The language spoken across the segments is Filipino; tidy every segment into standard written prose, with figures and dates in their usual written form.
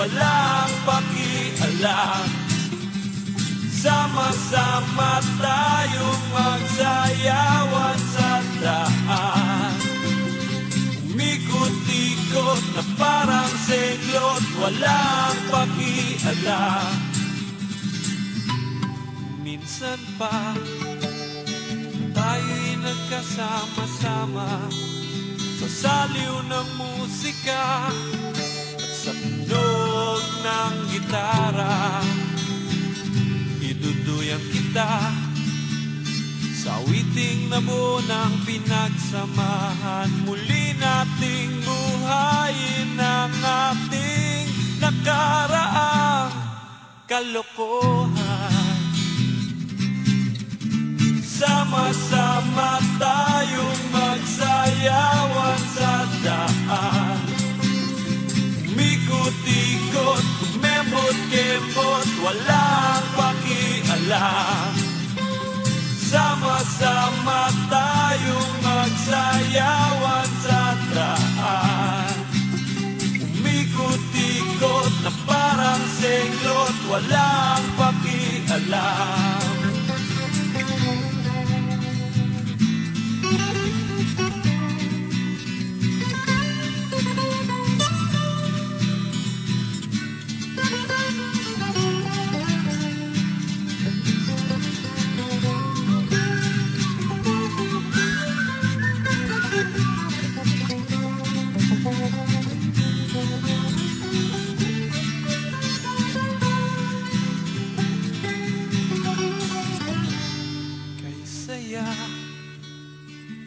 walang pakialam. Sama-sama tayong magsayawan sa daan. Umikot-ikot na parang senglot, walang pakialam. Minsan pa tayo'y nagkasama-sama sa saliw ng musika at sa tunog ng gitara. Iduduyan kita sa awiting nabuo ng pinagsamahan. Muli nating buhayin ang ating nakaraang kalokohan. Sama-sama tayong magsayawan sa daan. Umikot-ikot, kumembot-kembot, walang pakialam. Sama-sama tayong magsayawan sa daan. Umikot-ikot na parang senglot, walang pakialam.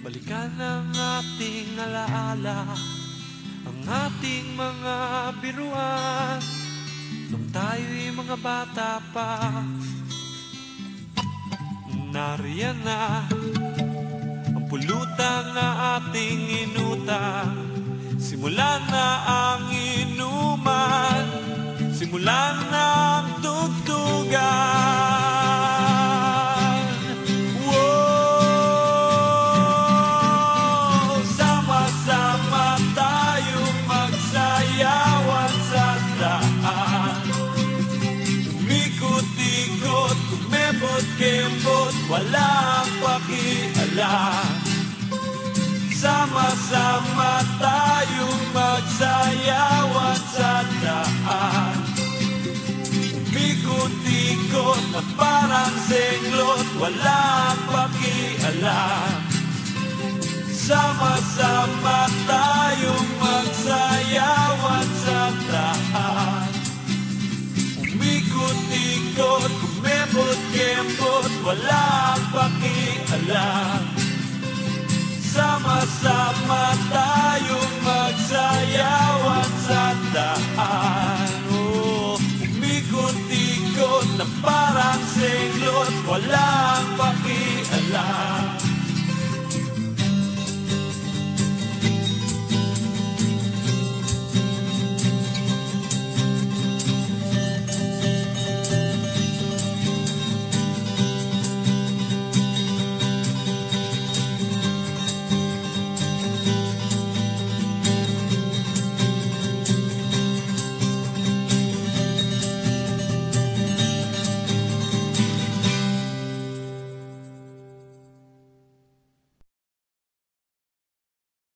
Balikan ang ating alaala, ang ating mga biruan nung tayo'y mga bata pa. Nariyan na ang pulutan na ating inutang. Simulan na ang inuman, simulan na ang tugtugan. Kembot, walang pakialam. Sama-sama tayong magsayawan sa daan. Umikot-ikot na parang senglot, walang pakialam. Sama-sama tayong magsayawan sa daan. Umikot-ikot, kumembot-kembot, walang pakialam. Sama-sama